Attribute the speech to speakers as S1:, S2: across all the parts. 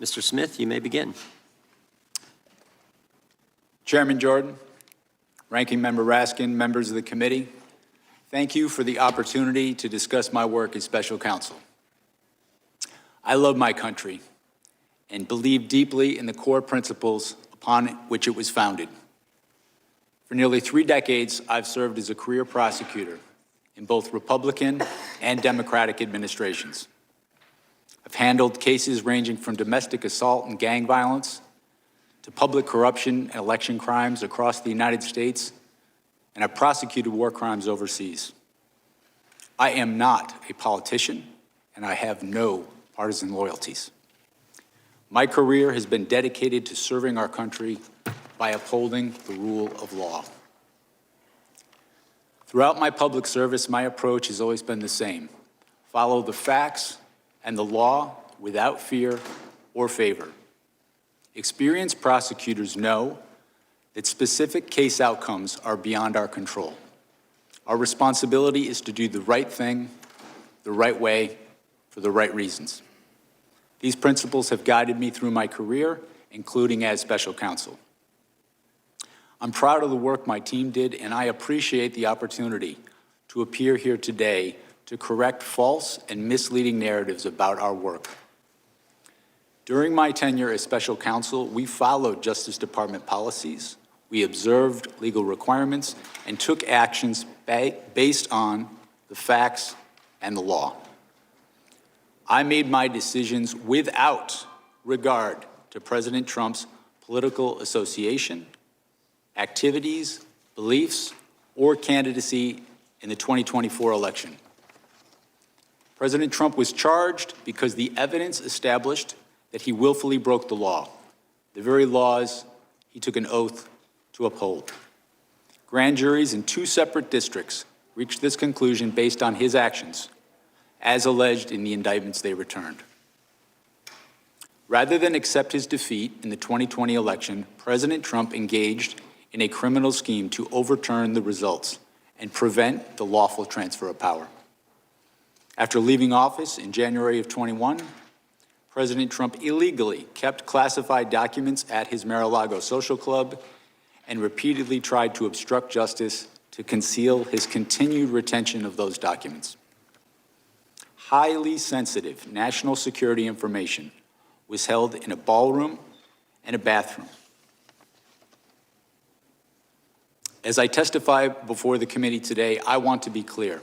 S1: Mr. Smith, you may begin.
S2: Chairman Jordan, Ranking Member Raskin, members of the committee, thank you for the opportunity to discuss my work as special counsel. I love my country and believe deeply in the core principles upon which it was founded. For nearly 3 decades, I've served as a career prosecutor in both Republican and Democratic administrations. I've handled cases ranging from domestic assault and gang violence to public corruption and election crimes across the United States, and I've prosecuted war crimes overseas. I am not a politician, and I have no partisan loyalties. My career has been dedicated to serving our country by upholding the rule of law. Throughout my public service, my approach has always been the same: follow the facts and the law without fear or favor. Experienced prosecutors know that specific case outcomes are beyond our control. Our responsibility is to do the right thing, the right way, for the right reasons. These principles have guided me through my career, including as special counsel. I'm proud of the work my team did, and I appreciate the opportunity to appear here today to correct false and misleading narratives about our work. During my tenure as special counsel, we followed Justice Department policies, we observed legal requirements, and took actions based on the facts and the law. I made my decisions without regard to President Trump's political association, activities, beliefs, or candidacy in the 2024 election. President Trump was charged because the evidence established that he willfully broke the law, the very laws he took an oath to uphold. Grand juries in 2 separate districts reached this conclusion based on his actions, as alleged in the indictments they returned. Rather than accept his defeat in the 2020 election, President Trump engaged in a criminal scheme to overturn the results and prevent the lawful transfer of power. After leaving office in January of 21, President Trump illegally kept classified documents at his Mar-a-Lago social club and repeatedly tried to obstruct justice to conceal his continued retention of those documents. Highly sensitive national security information was held in a ballroom and a bathroom. As I testify before the committee today, I want to be clear.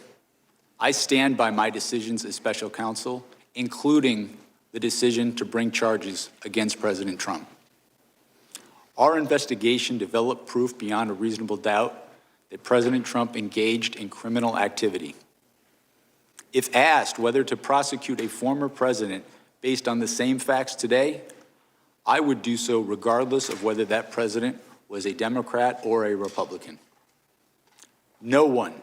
S2: I stand by my decisions as special counsel, including the decision to bring charges against President Trump. Our investigation developed proof beyond a reasonable doubt that President Trump engaged in criminal activity. If asked whether to prosecute a former president based on the same facts today, I would do so regardless of whether that president was a Democrat or a Republican. No one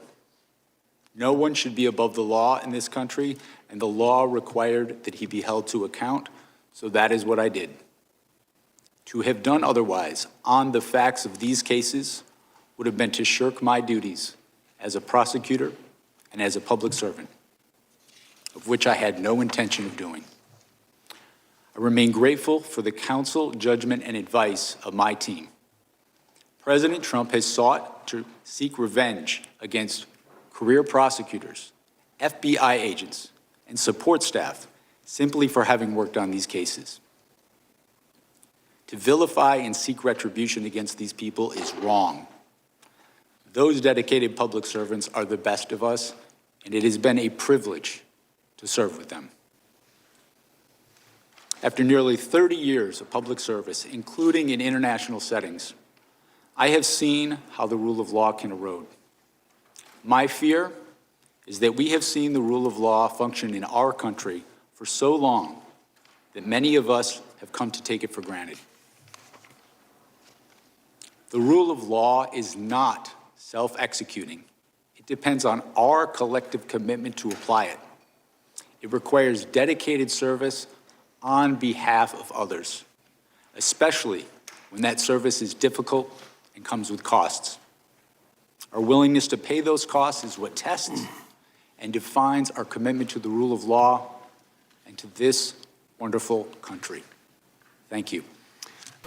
S2: should be above the law in this country, and the law required that he be held to account, so that is what I did. To have done otherwise on the facts of these cases would have been to shirk my duties as a prosecutor and as a public servant, of which I had no intention of doing. I remain grateful for the counsel, judgment, and advice of my team. President Trump has sought to seek revenge against career prosecutors, FBI agents, and support staff simply for having worked on these cases. To vilify and seek retribution against these people is wrong. Those dedicated public servants are the best of us, and it has been a privilege to serve with them. After nearly 30 years of public service, including in international settings, I have seen how the rule of law can erode. My fear is that we have seen the rule of law function in our country for so long that many of us have come to take it for granted. The rule of law is not self-executing. It depends on our collective commitment to apply it. It requires dedicated service on behalf of others, especially when that service is difficult and comes with costs. Our willingness to pay those costs is what tests and defines our commitment to the rule of law and to this wonderful country. Thank you.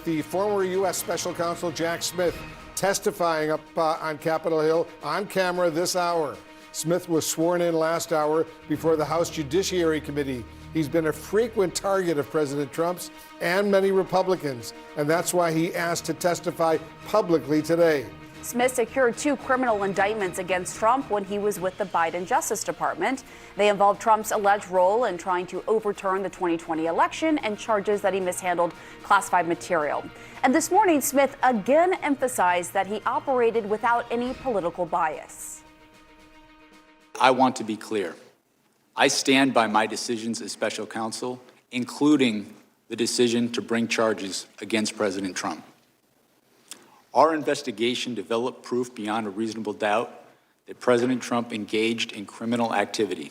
S1: The former U.S. Special Counsel Jack Smith testifying up on Capitol Hill on camera this hour. Smith was sworn in last hour before the House Judiciary Committee. He's been a frequent target of President Trump's and many Republicans, and that's why he asked to testify publicly today.
S3: Smith secured 2 criminal indictments against Trump when he was with the Biden Justice Department. They involved Trump's alleged role in trying to overturn the 2020 election and charges that he mishandled classified material. And this morning, Smith again emphasized that he operated without any political bias.
S2: I want to be clear. I stand by my decisions as special counsel, including the decision to bring charges against President Trump. Our investigation developed proof beyond a reasonable doubt that President Trump engaged in criminal activity.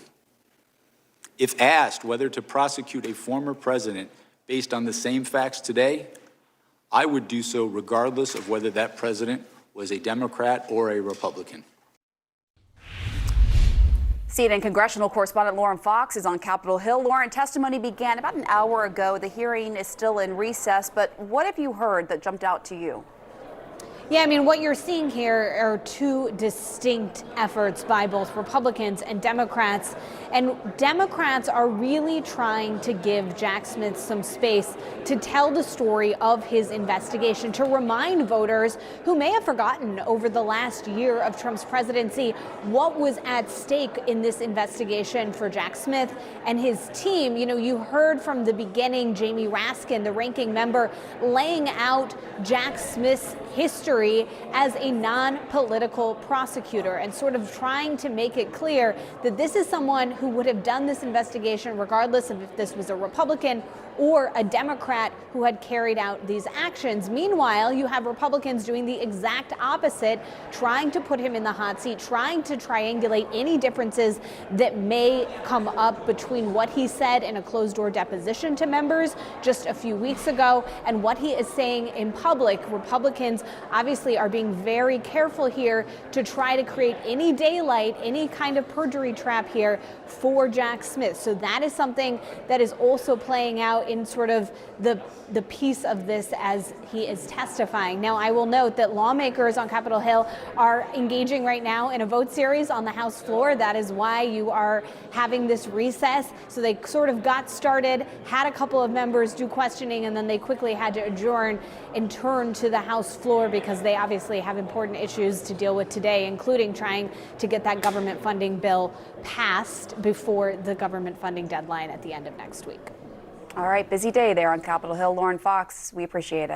S2: If asked whether to prosecute a former president based on the same facts today, I would do so regardless of whether that president was a Democrat or a Republican.
S3: CNN congressional correspondent Lauren Fox is on Capitol Hill. Lauren, testimony began about an hour ago. The hearing is still in recess, but what have you heard that jumped out to you?
S4: Yeah, I mean, what you're seeing here are 2 distinct efforts by both Republicans and Democrats. And Democrats are really trying to give Jack Smith some space to tell the story of his investigation, to remind voters who may have forgotten over the last year of Trump's presidency what was at stake in this investigation for Jack Smith and his team. You know, you heard from the beginning Jamie Raskin, the ranking member, laying out Jack Smith's history as a non-political prosecutor and sort of trying to make it clear that this is someone who would have done this investigation regardless of if this was a Republican or a Democrat who had carried out these actions. Meanwhile, you have Republicans doing the exact opposite, trying to put him in the hot seat, trying to triangulate any differences that may come up between what he said in a closed-door deposition to members just a few weeks ago and what he is saying in public. Republicans obviously are being very careful here to try to create any daylight, any kind of perjury trap here for Jack Smith. So that is something that is also playing out in sort of the piece of this as he is testifying. Now, I will note that lawmakers on Capitol Hill are engaging right now in a vote series on the House floor. That is why you are having this recess. So they sort of got started, had a couple of members do questioning, and then they quickly had to adjourn and turn to the House floor because they obviously have important issues to deal with today, including trying to get that government funding bill passed before the government funding deadline at the end of next week.
S3: All right, busy day there on Capitol Hill. Lauren Fox, we appreciate it.